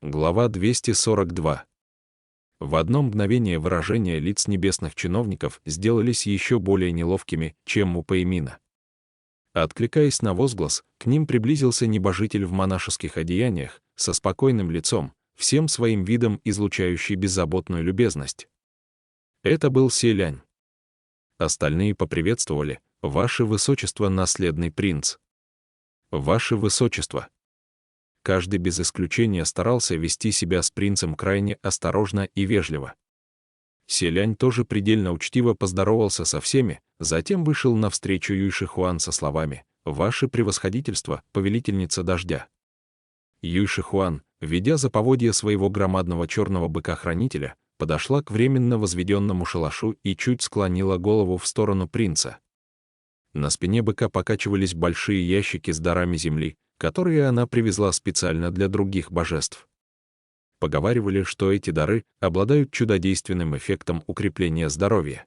Глава 242. В одно мгновение выражения лиц небесных чиновников сделались еще более неловкими, чем у Пэймина. Откликаясь на возглас, к ним приблизился небожитель в монашеских одеяниях, со спокойным лицом, всем своим видом излучающий беззаботную любезность. Это был Селянь. Остальные поприветствовали: «Ваше Высочество, наследный принц». «Ваше Высочество». Каждый без исключения старался вести себя с принцем крайне осторожно и вежливо. Селянь тоже предельно учтиво поздоровался со всеми, затем вышел навстречу Юйшихуан со словами: «Ваше превосходительство, повелительница дождя». Юйшихуан, ведя за поводья своего громадного черного быка-хранителя, подошла к временно возведенному шалашу и чуть склонила голову в сторону принца. На спине быка покачивались большие ящики с дарами земли, которые она привезла специально для других божеств. Поговаривали, что эти дары обладают чудодейственным эффектом укрепления здоровья.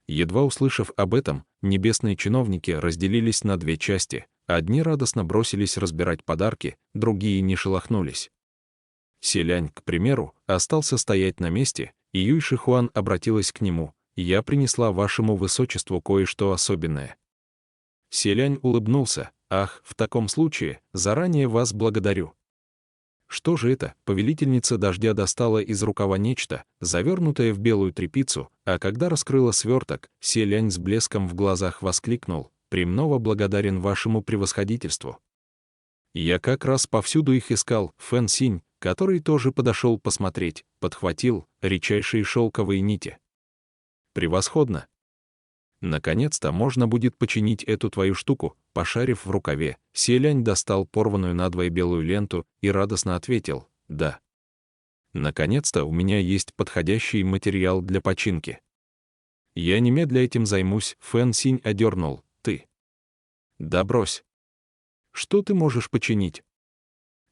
Едва услышав об этом, небесные чиновники разделились на две части. Одни радостно бросились разбирать подарки, другие не шелохнулись. Селянь, к примеру, остался стоять на месте, и Юйшихуан обратилась к нему: «Я принесла вашему высочеству кое-что особенное». Селянь улыбнулся: «Ах, в таком случае, заранее вас благодарю». Что же это? Повелительница дождя достала из рукава нечто, завернутое в белую тряпицу, а когда раскрыла сверток, Селянь с блеском в глазах воскликнул: «Премного благодарен вашему превосходительству». Я как раз повсюду их искал. Фэн Синь, который тоже подошел посмотреть, подхватил редчайшие шелковые нити. Превосходно. Наконец-то можно будет починить эту твою штуку. Пошарив в рукаве, Селянь достал порванную надвое белую ленту и радостно ответил: «Да. Наконец-то у меня есть подходящий материал для починки. Я немедля этим займусь». Фэн Синь одернул: «Ты? Да брось. Что ты можешь починить?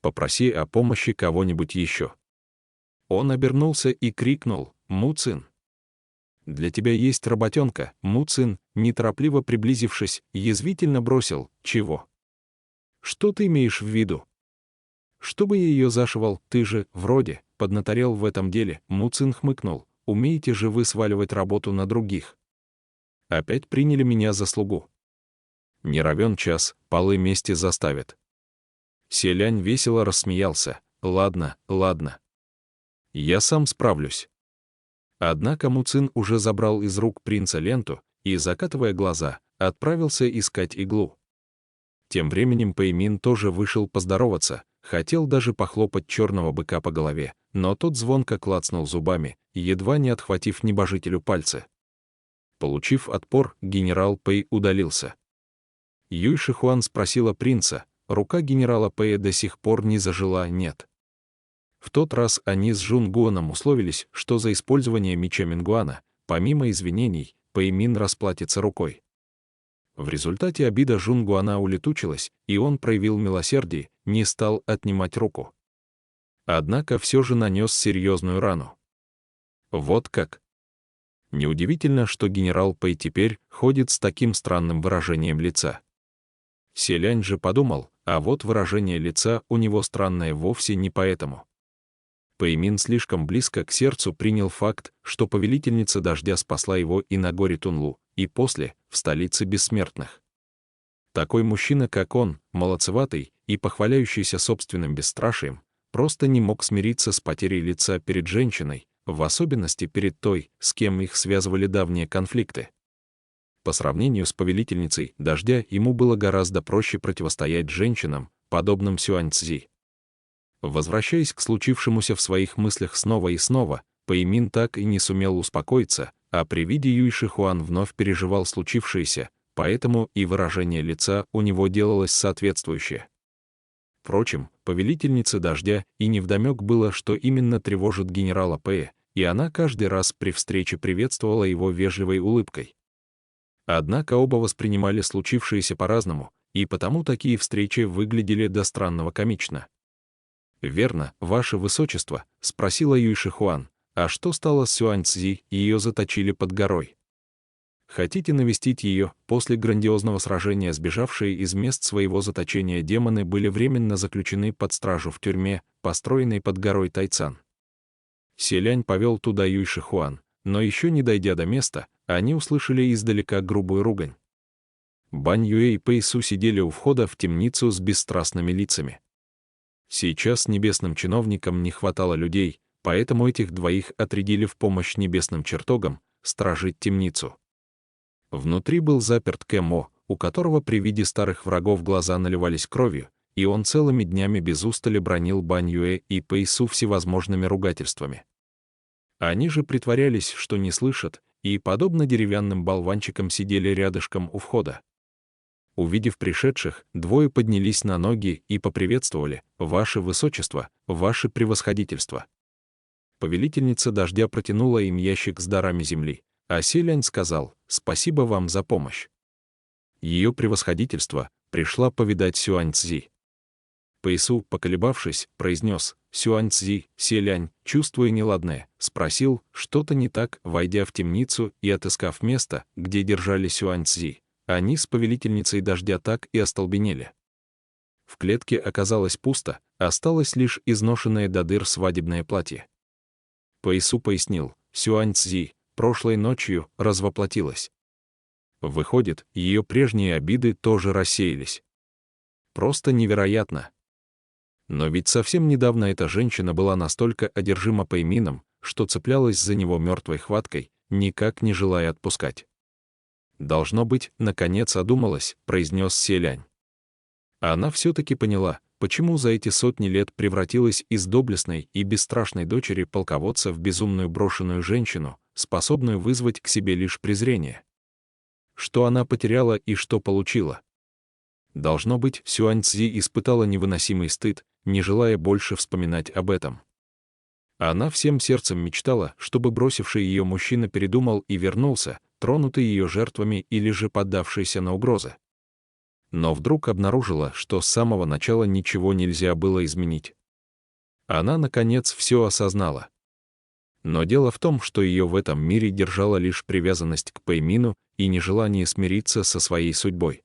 Попроси о помощи кого-нибудь еще». Он обернулся и крикнул: «Му Цин! Для тебя есть работенка». Му Цин, неторопливо приблизившись, язвительно бросил: «Чего? Что ты имеешь в виду? Чтобы я ее зашивал, ты же, вроде, поднаторел в этом деле». Му Цин хмыкнул: «Умеете же вы сваливать работу на других? Опять приняли меня за слугу. Не равен час, полы мести заставят». Селянь весело рассмеялся: «Ладно, ладно. Я сам справлюсь». Однако Му Цин уже забрал из рук принца ленту и, закатывая глаза, отправился искать иглу. Тем временем Пэймин тоже вышел поздороваться, хотел даже похлопать черного быка по голове, но тот звонко клацнул зубами, едва не отхватив небожителю пальцы. Получив отпор, генерал Пэй удалился. Юйшихуан спросила принца: «Рука генерала Пэя до сих пор не зажила, нет?» В тот раз они с Жунгуаном условились, что за использование меча Мингуана, помимо извинений, Пэймин расплатится рукой. В результате обида Жунгуана улетучилась, и он проявил милосердие, не стал отнимать руку. Однако все же нанес серьезную рану. Вот как. Неудивительно, что генерал Пэй теперь ходит с таким странным выражением лица. Селянь же подумал: а вот выражение лица у него странное вовсе не поэтому. Пэймин слишком близко к сердцу принял факт, что повелительница дождя спасла его и на горе Тунлу, и после, в столице бессмертных. Такой мужчина, как он, молодцеватый и похваляющийся собственным бесстрашием, просто не мог смириться с потерей лица перед женщиной, в особенности перед той, с кем их связывали давние конфликты. По сравнению с повелительницей дождя ему было гораздо проще противостоять женщинам, подобным Сюань-Цзи. Возвращаясь к случившемуся в своих мыслях снова и снова, Пэймин так и не сумел успокоиться, а при виде Юйшихуан вновь переживал случившееся, поэтому и выражение лица у него делалось соответствующее. Впрочем, повелительнице дождя и невдомек было, что именно тревожит генерала Пэя, и она каждый раз при встрече приветствовала его вежливой улыбкой. Однако оба воспринимали случившееся по-разному, и потому такие встречи выглядели до странного комично. «Верно, ваше высочество», — спросила Юйшихуан: «а что стало с Сюань-Цзи? Ее заточили под горой». Хотите навестить ее? После грандиозного сражения сбежавшие из мест своего заточения демоны были временно заключены под стражу в тюрьме, построенной под горой Тайцан. Селянь повел туда Юйши Хуан, но еще не дойдя до места, они услышали издалека грубую ругань. Бань Юэ и Пэй Су сидели у входа в темницу с бесстрастными лицами. Сейчас небесным чиновникам не хватало людей, поэтому этих двоих отрядили в помощь небесным чертогам стражить темницу. Внутри был заперт Кэмо, у которого при виде старых врагов глаза наливались кровью, и он целыми днями без устали бранил Бань Юэ и Пэй Су всевозможными ругательствами. Они же притворялись, что не слышат, и, подобно деревянным болванчикам, сидели рядышком у входа. Увидев пришедших, двое поднялись на ноги и поприветствовали: «Ваше Высочество, Ваше Превосходительство». Повелительница дождя протянула им ящик с дарами земли, а Селянь сказал: «Спасибо вам за помощь». Ее превосходительство пришла повидать Сюань-Цзи. Пэй Су, поколебавшись, произнес: «Сюань-Цзи, Селянь, чувствуя неладное, спросил, что-то не так, войдя в темницу и отыскав место, где держали Сюань-Цзи. Они с повелительницей дождя так и остолбенели. В клетке оказалось пусто, осталось лишь изношенное до дыр свадебное платье. Пэй Су пояснил: Сюань-Цзи прошлой ночью развоплотилась. Выходит, ее прежние обиды тоже рассеялись. Просто невероятно. Но ведь совсем недавно эта женщина была настолько одержима Пэймином, что цеплялась за него мертвой хваткой, никак не желая отпускать. «Должно быть, наконец одумалась», — произнес Селянь. Она все-таки поняла, почему за эти сотни лет превратилась из доблестной и бесстрашной дочери полководца в безумную брошенную женщину, способную вызвать к себе лишь презрение. Что она потеряла и что получила? Должно быть, Сюань-Цзи испытала невыносимый стыд, не желая больше вспоминать об этом. Она всем сердцем мечтала, чтобы бросивший ее мужчина передумал и вернулся, тронутый ее жертвами или же поддавшийся на угрозы. Но вдруг обнаружила, что с самого начала ничего нельзя было изменить. Она, наконец, все осознала. Но дело в том, что ее в этом мире держала лишь привязанность к Пэймину и нежелание смириться со своей судьбой.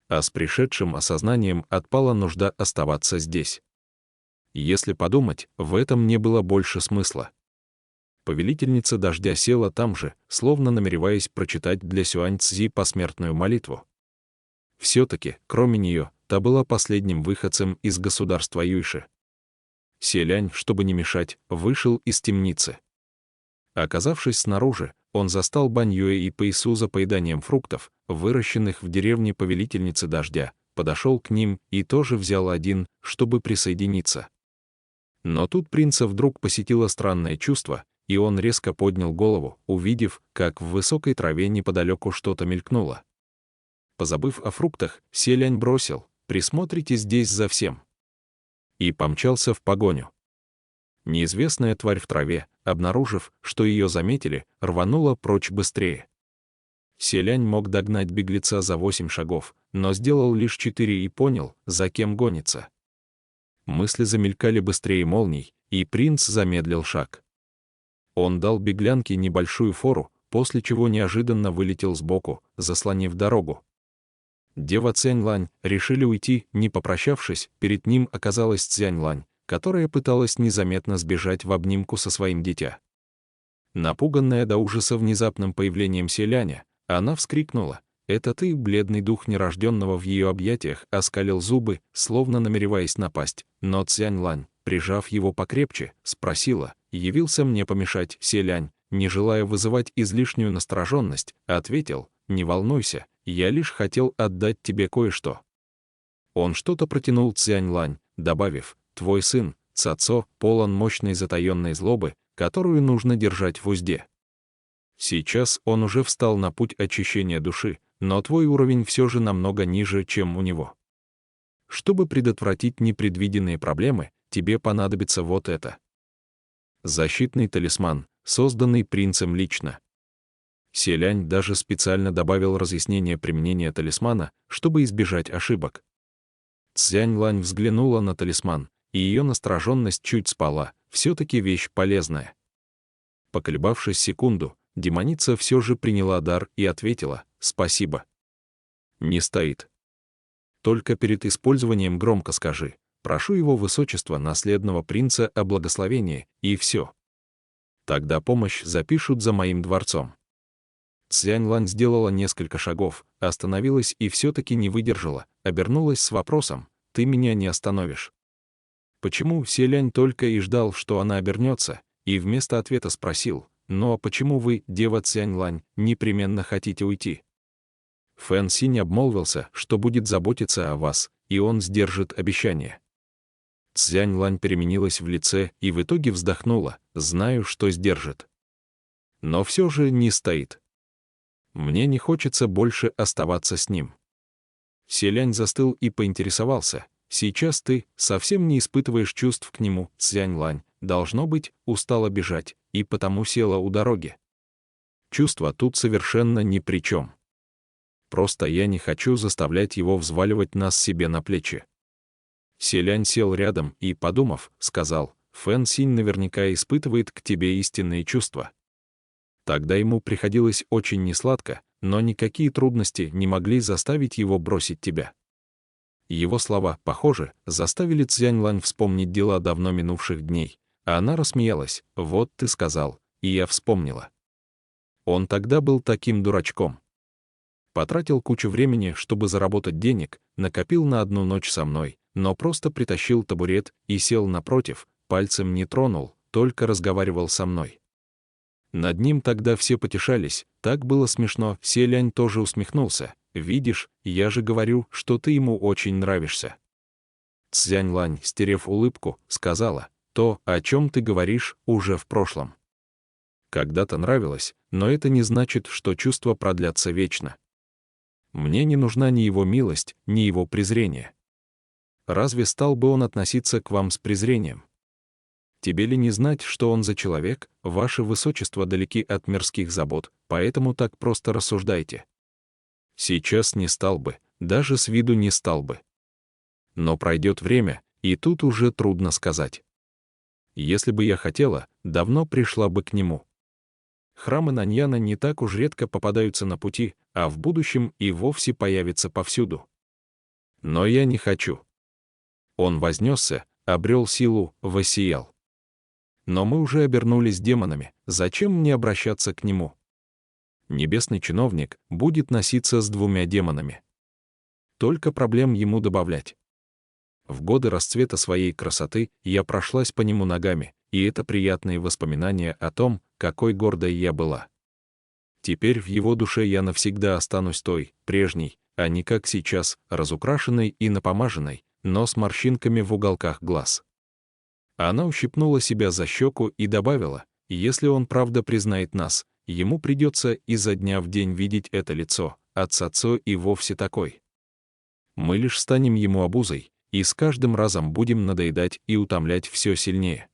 А с пришедшим осознанием отпала нужда оставаться здесь. Если подумать, в этом не было больше смысла. Повелительница дождя села там же, словно намереваясь прочитать для Сюань-Цзи посмертную молитву. Все-таки, кроме нее, та была последним выходцем из государства Юйши. Селянь, чтобы не мешать, вышел из темницы. Оказавшись снаружи, он застал Бань Юэ и Пэй Су за поеданием фруктов, выращенных в деревне повелительницы дождя, подошел к ним и тоже взял один, чтобы присоединиться. Но тут принца вдруг посетило странное чувство, и он резко поднял голову, увидев, как в высокой траве неподалеку что-то мелькнуло. Позабыв о фруктах, Селянь бросил: «Присмотрите здесь за всем», и помчался в погоню. Неизвестная тварь в траве, обнаружив, что ее заметили, рванула прочь быстрее. Селянь мог догнать беглеца за 8 шагов, но сделал лишь 4 и понял, за кем гонится. Мысли замелькали быстрее молний, и принц замедлил шаг. Он дал беглянке небольшую фору, после чего неожиданно вылетел сбоку, заслонив дорогу. Дева Цянь-Лань решили уйти, не попрощавшись, перед ним оказалась Цянь-Лань, которая пыталась незаметно сбежать в обнимку со своим дитя. Напуганная до ужаса внезапным появлением Селяня, она вскрикнула: «Это ты?» Бледный дух нерожденного в ее объятиях оскалил зубы, словно намереваясь напасть, но Цянь-Лань, прижав его покрепче, спросила: «Явился мне помешать?» Селянь, не желая вызывать излишнюю настороженность, ответил: «Не волнуйся, я лишь хотел отдать тебе кое-что». Он что-то протянул Цянь-Лань, добавив: «Твой сын, Цацо, полон мощной затаенной злобы, которую нужно держать в узде. Сейчас он уже встал на путь очищения души, но твой уровень все же намного ниже, чем у него. Чтобы предотвратить непредвиденные проблемы, тебе понадобится вот это». Защитный талисман, созданный принцем лично. Селянь даже специально добавил разъяснение применения талисмана, чтобы избежать ошибок. Цянь-Лань взглянула на талисман, и ее настороженность чуть спала, все-таки вещь полезная. Поколебавшись секунду, Демоница все же приняла дар и ответила: «Спасибо». «Не стоит. Только перед использованием громко скажи: прошу его высочества наследного принца о благословении, и все. Тогда помощь запишут за моим дворцом». Цзянь-Лань сделала несколько шагов, остановилась и все-таки не выдержала, обернулась с вопросом: «Ты меня не остановишь?» Почему Селянь только и ждал, что она обернется, и вместо ответа спросил: «Но почему вы, дева Цзянь-Лань, непременно хотите уйти?» Фэн Синь обмолвился, что будет заботиться о вас, и он сдержит обещание. Цзянь-Лань переменилась в лице и в итоге вздохнула: «Знаю, что сдержит. Но все же не стоит. Мне не хочется больше оставаться с ним». Селянь застыл и поинтересовался: «Сейчас ты совсем не испытываешь чувств к нему?» Цзянь-Лань, должно быть, устала бежать, и потому села у дороги. Чувства тут совершенно ни при чем. Просто я не хочу заставлять его взваливать нас себе на плечи». Селянь сел рядом и, подумав, сказал: «Фэн Синь наверняка испытывает к тебе истинные чувства». Тогда ему приходилось очень несладко, но никакие трудности не могли заставить его бросить тебя. Его слова, похоже, заставили Цзянь-Лань вспомнить дела давно минувших дней, а она рассмеялась: «Вот ты сказал, и я вспомнила. Он тогда был таким дурачком. Потратил кучу времени, чтобы заработать денег, накопил на одну ночь со мной, но просто притащил табурет и сел напротив, пальцем не тронул, только разговаривал со мной. Над ним тогда все потешались, так было смешно». Селянь тоже усмехнулся: «Видишь, я же говорю, что ты ему очень нравишься». Цзянь-Лань, стерев улыбку, сказала: «То, о чем ты говоришь, уже в прошлом. Когда-то нравилось, но это не значит, что чувства продлятся вечно. Мне не нужна ни его милость, ни его презрение. Разве стал бы он относиться к вам с презрением? Тебе ли не знать, что он за человек? Ваше высочество далеки от мирских забот, поэтому так просто рассуждайте. Сейчас не стал бы, даже с виду не стал бы. Но пройдет время, и тут уже трудно сказать. Если бы я хотела, давно пришла бы к нему. Храмы Наньяна не так уж редко попадаются на пути, а в будущем и вовсе появятся повсюду. Но я не хочу». Он вознесся, обрел силу, воссиял. «Но мы уже обернулись демонами, зачем мне обращаться к нему? Небесный чиновник будет носиться с 2 демонами. Только проблем ему добавлять. В годы расцвета своей красоты я прошлась по нему ногами, и это приятные воспоминания о том, какой гордой я была. Теперь в его душе я навсегда останусь той, прежней, а не как сейчас, разукрашенной и напомаженной, но с морщинками в уголках глаз». Она ущипнула себя за щеку и добавила: «Если он правда признает нас, ему придется изо дня в день видеть это лицо, а Цацо и вовсе такой. Мы лишь станем ему обузой, и с каждым разом будем надоедать и утомлять все сильнее.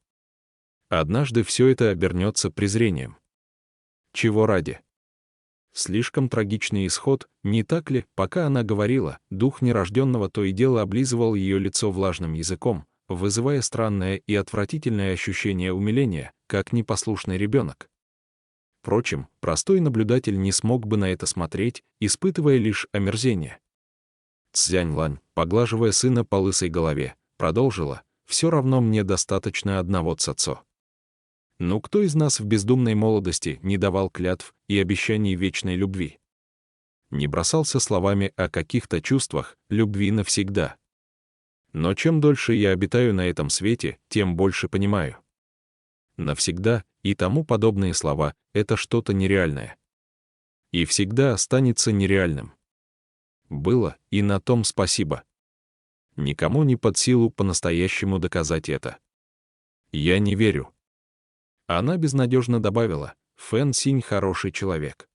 Однажды все это обернется презрением. Чего ради?» Слишком трагичный исход, не так ли? Пока она говорила, дух нерожденного то и дело облизывал ее лицо влажным языком, вызывая странное и отвратительное ощущение умиления, как непослушный ребенок. Впрочем, простой наблюдатель не смог бы на это смотреть, испытывая лишь омерзение. Цзянь-Лань, поглаживая сына по лысой голове, продолжила: «Все равно мне достаточно одного Цацо. Ну кто из нас в бездумной молодости не давал клятв и обещаний вечной любви? Не бросался словами о каких-то чувствах, любви навсегда? Но чем дольше я обитаю на этом свете, тем больше понимаю. Навсегда и тому подобные слова — это что-то нереальное. И всегда останется нереальным. Было, и на том спасибо. Никому не под силу по-настоящему доказать это. Я не верю». Она безнадежно добавила: «Фэн Синь хороший человек.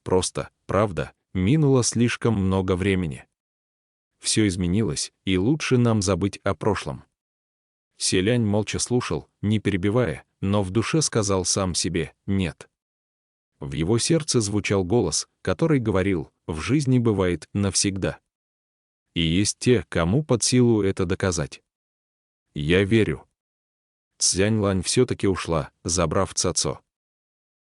Просто, правда, минуло слишком много времени. Все изменилось, и лучше нам забыть о прошлом». Селянь молча слушал, не перебивая, но в душе сказал сам себе: «Нет». В его сердце звучал голос, который говорил: «В жизни бывает навсегда. И есть те, кому под силу это доказать. Я верю». Цзянь-Лань все-таки ушла, забрав Цацо.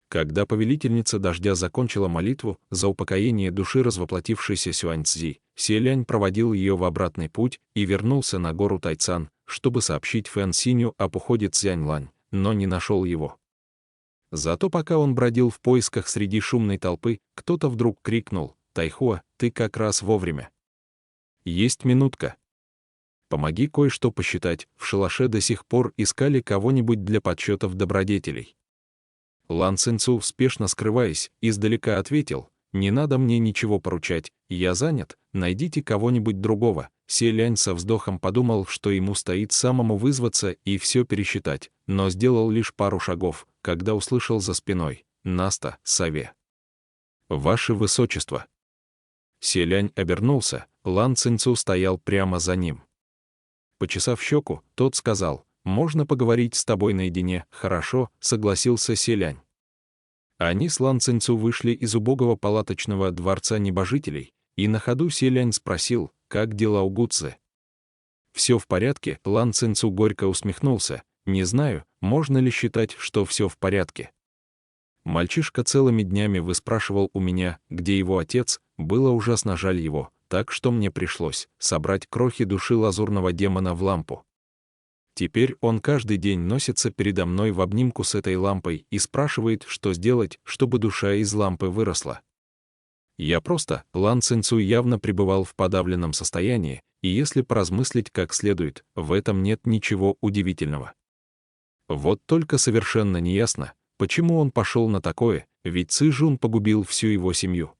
Когда повелительница дождя закончила молитву за упокоение души развоплотившейся Сюаньцзи, Селянь проводил ее в обратный путь и вернулся на гору Тайцан, чтобы сообщить Фэн Синю об уходе Цзяньлань, но не нашел его. Зато пока он бродил в поисках среди шумной толпы, кто-то вдруг крикнул: «Тайхуа, ты как раз вовремя. Есть минутка. Помоги кое-что посчитать». В шалаше до сих пор искали кого-нибудь для подсчетов добродетелей. Лан Цинцу, спешно скрываясь, издалека ответил: «Не надо мне ничего поручать, я занят, найдите кого-нибудь другого». Селянь со вздохом подумал, что ему стоит самому вызваться и все пересчитать, но сделал лишь пару шагов, когда услышал за спиной: «Наста, Саве». «Ваше Высочество». Селянь обернулся, Лан Цинцу стоял прямо за ним. Почесав щеку, тот сказал: «Можно поговорить с тобой наедине?» «Хорошо», — согласился Селянь. Они с Лан Цинцу вышли из убогого палаточного дворца небожителей, и на ходу Селянь спросил: «Как дела у Гуцзы?» «Все в порядке», — Лан Цинцу горько усмехнулся. «Не знаю, можно ли считать, что все в порядке. Мальчишка целыми днями выспрашивал у меня, где его отец, было ужасно жаль его, так что мне пришлось собрать крохи души лазурного демона в лампу. Теперь он каждый день носится передо мной в обнимку с этой лампой и спрашивает, что сделать, чтобы душа из лампы выросла». Я просто, Лан Цинцу явно пребывал в подавленном состоянии, и если поразмыслить как следует, в этом нет ничего удивительного. Вот только совершенно неясно, почему он пошел на такое, ведь Ци Жун погубил всю его семью.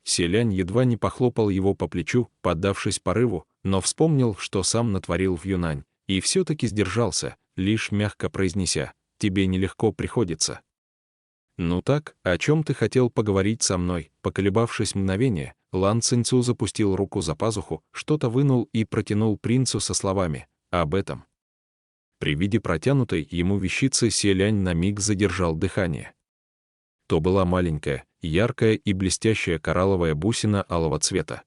Селянь едва не похлопал его по плечу, поддавшись порыву, но вспомнил, что сам натворил в Юнань, и все-таки сдержался, лишь мягко произнеся: «Тебе нелегко приходится». «Ну так, о чем ты хотел поговорить со мной?» Поколебавшись мгновение, Лан Цинцу запустил руку за пазуху, что-то вынул и протянул принцу со словами: «Об этом». При виде протянутой ему вещицы Селянь на миг задержал дыхание. То была маленькая, яркая и блестящая коралловая бусина алого цвета.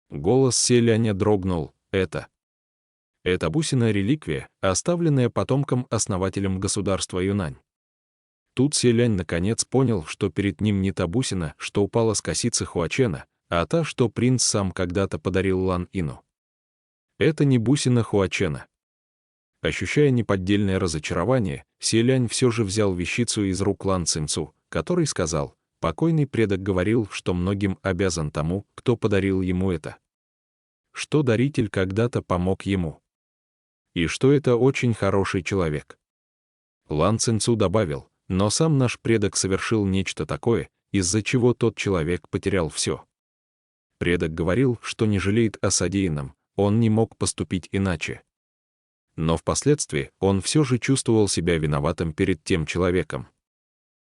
Голос Селяня дрогнул: «Это бусина — реликвия, оставленная потомком-основателем государства Юнань». Тут Селянь наконец понял, что перед ним не та бусина, что упала с косицы Хуачена, а та, что принц сам когда-то подарил Лан Ину. Это не бусина Хуачена. Ощущая неподдельное разочарование, Селянь все же взял вещицу из рук Лан Цинцу, который сказал: «Покойный предок говорил, что многим обязан тому, кто подарил ему это. Что даритель когда-то помог ему. И что это очень хороший человек». Лан Цинцу добавил: «Но сам наш предок совершил нечто такое, из-за чего тот человек потерял все. Предок говорил, что не жалеет о содеянном, он не мог поступить иначе. Но впоследствии он все же чувствовал себя виноватым перед тем человеком».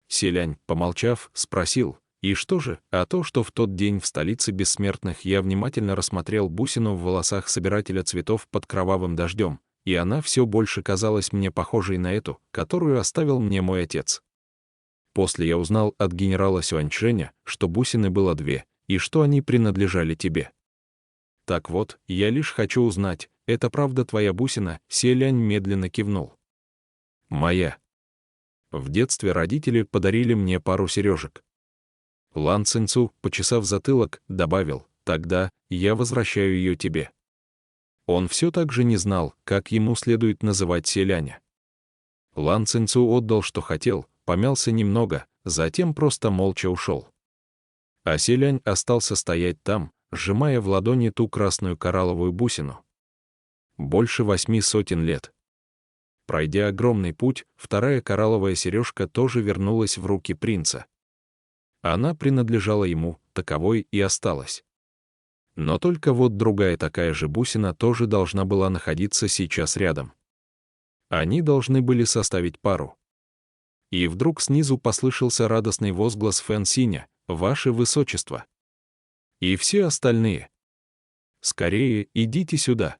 Селянь, помолчав, спросил: «И что же?» «А то, что в тот день в столице бессмертных я внимательно рассмотрел бусину в волосах собирателя цветов под кровавым дождем, и она все больше казалась мне похожей на эту, которую оставил мне мой отец. После я узнал от генерала Сюаньчжэня, что бусины было две, и что они принадлежали тебе. Так вот, я лишь хочу узнать, это правда твоя бусина?» Селянь медленно кивнул. «Моя. В детстве родители подарили мне пару сережек». Лан Цинцу, почесав затылок, добавил: «Тогда я возвращаю ее тебе». Он все так же не знал, как ему следует называть Селяня. Лан Цинцу отдал, что хотел, помялся немного, затем просто молча ушел. А Селянь остался стоять там, сжимая в ладони ту красную коралловую бусину. Больше 800 лет. Пройдя огромный путь, вторая коралловая сережка тоже вернулась в руки принца. Она принадлежала ему, таковой и осталась. Но только вот другая такая же бусина тоже должна была находиться сейчас рядом. Они должны были составить пару. И вдруг снизу послышался радостный возглас Фэн Синя: «Ваше Высочество!» И все остальные: «Скорее идите сюда!»